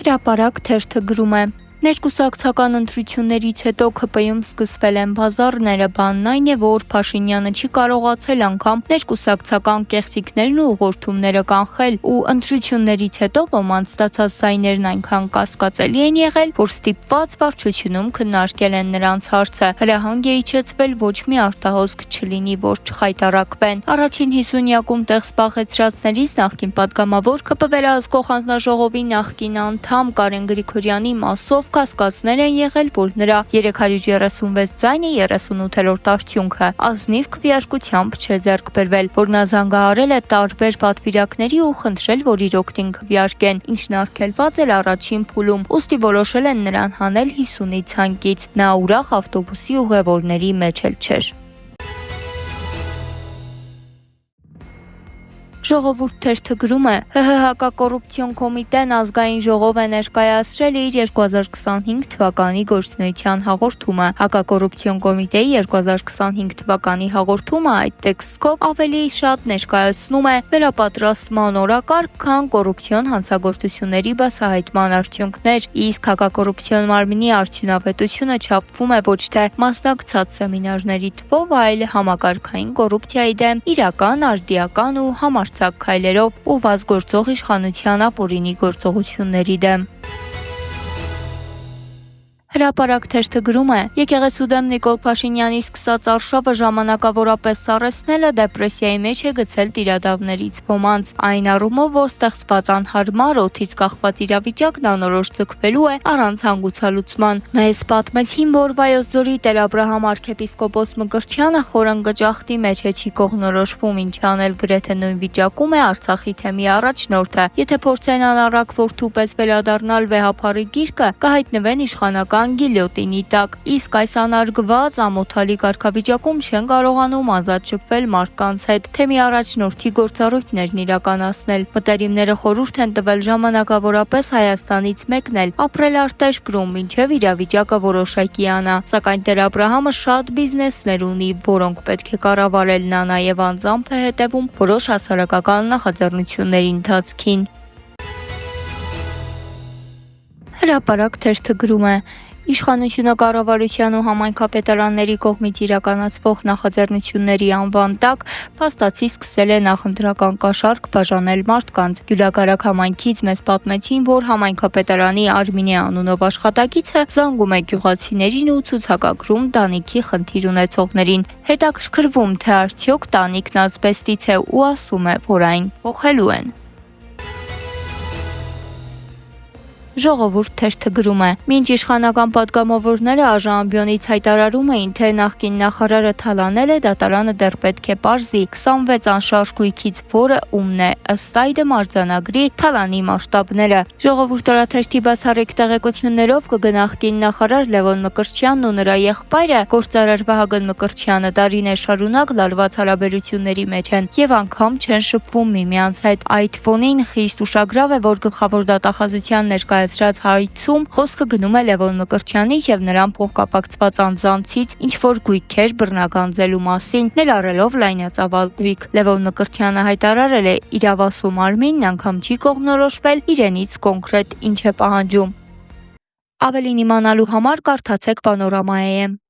Հրապարակ թերթը գրում է. Ներկուսակցական ընտրություններից հետո ՔՊ-ում սկսվել են բազարները, բանն այն է, որ Փաշինյանը չի կարողացել անգամ ներկուսակցական կեղծիքներն ու ուղղորդումները կանխել ու ընտրություններից հետո ոմանց ստացած ձայներն այնքան կասկածելի են եղել, որ ստիպված վարչությունում քննարկել են նրանց հարցը, հրահանգ է իջեցվել ոչ մի արտահոսք չլինի, որ չխայտառակվեն։ Առաջին 50-յակում տեղ զբաղեցրածներից նախկին պատգամավոր ՔՊ վերահսկող հանձնաժողովի նախկին անդամ Կարեն Գրիգորյանի մասով կասկածներ են եղել, որ նրա 336 ձայնը 38-րդ արդյունքը ազնիվ քվեարկությամբ չէ ձեռք բերվել, որ նա զանգահարել է տարբեր պատվիրակների ու խնդրել, որ իր օգտին քվեարկեն, ինչն արգելված էր առաջին փուլում, ուստի որոշել են նրան հանել 50-ի ցանկից։ Նա ուրախ ավտոբուսի ուղևորների մեջ էլ չէր։ Ժողովուրդ թերթը գրում է. ՀՀ հակակոռուպցիոն կոմիտեն ազգային ժողով է ներկայացրել իր 2025 թվականի գործունեության հաղորդումը։ Հակակոռուպցիոն կոմիտեի 2025 թվականի հաղորդումը այդ տեքստով ավելի շատ ներկայացնում է վերապատրաստման օրակարգ, քան կոռուպցիոն հանցագործությունների բացահայտման արդյունքներ, իսկ հակակոռուպցիոն մարմնի արդյունավետությունը չափվում է ոչ թե մասնակցած սեմինարների թվով, այլ համակարգային կոռուպցիայի դեմ իրական, արդիական ու համարձակ քայլերով ու վազգործող իշխանության ապօրինի գործողությունների դեմ։ Հրապարակ թերթը գրում է. Եկեղեցու դեմ Նիկոլ Փաշինյանի սկսած արշավը ժամանակավորապես սառեցնելը դեպրեսիայի մեջ է գցել տիրադավներից ոմանց, այն առումով, որ ստեղծված անհարմար օդից կախված իրավիճակն անորոշ ձգվելու է առանց հանգուցալուծման։ Մեզ պատմեցին, որ Վայոց ձորի Տեր Աբրահամ arczepiskopos Մկրտչյանը խորընկճախտի մեջ է, չի կողնորոշվում, ինչ անել, գրեթե նույն վիճակում է Արցախի թեմի առաջնորդը։ Եթե փորձեն անառակ որդու պես վերադառնալ վեհափառի գիրկը, կհայտնվեն իշխանական գիլյոտինի տակ, իսկ այս անարգված ամոթալի կարգավիճակում չեն կարողանում ազատ շփվել մարդկանց հետ, թեմի առաջնորդի գործառույթներն իրականացնել։ Մտերիմները խորհուրդ են տվել ժամանակավորապես Հայաստանից մեկնել, ապրել արտերկրում, մինչև իրավիճակը որոշակի անա, սակայն Տեր Աբրահամը շատ բիզնեսներ ունի, որոնք պետք է կառավարել, նա նաև անձամբ է հետևում որոշ հասարակական նախաձեռնությունների ընթացքին։ Հրապարակ թերթը գրում է. Իշխանությունը կառավարության ու համայնքապետարանների կողմից իրականացվող նախաձեռնությունների անվան տակ փաստացի սկսել է նախընտրական կաշառք բաժանել մարդկանց։ Գյուլագարակ համայնքից մեզ պատմեցին, որ համայնքապետարանի Արմինե անունով աշխատակիցը զանգում է գյուղացիներին ու ցուցակագրում տանիքի խնդիր ունեցողներին։ Հետաքրքրվում, թե արդյոք տանիքն ազբեստից է ու ասում է, որ այն փոխելու են։ Ժողովուրդ թերթը գրում է. Մինչ իշխանական պատգամավորները ԱԺ հայտարարում էին, թե նախկին նախարարը թալանել է, դատարանը դեռ պետք է պարզի 26 անշարժ գույքից որը ումն է, ըստ այդմ արձանագրի թալանի մասշտաբները։ Ժողովուրդ օրաթերթի բացառիկ տեղեկություններով կգնահքին նախարար Լևոն Մկրտչյանն ու նրա եղբայրը գործարար Վահագն Մկրտչյանը տարիներ շարունակ լարված հարաբերությունների մեջ են եւ անգամ չեն շփվում միմյանց հետ։ Այդ ֆոնին խիստ ուշագրավ է, որ գլխավոր դատախազության ներկայացրած հայցում խոսքը գնում է Լևոն Մկրտչյանի եւ նրան փոխկապակցված անձանցից ինչ-որ գույքեր բռնագանձելու մասին, ներառելով լայնածավալ գույք։ Լևոն Մկրտչյանը հայտարարել է, իրավասու մարմինն անգամ չի կողմնորոշվել իրենից կոնկրետ ինչ է պահանջում։ Ավելին իմանալու համար կարդացեք Պանորամայեմ։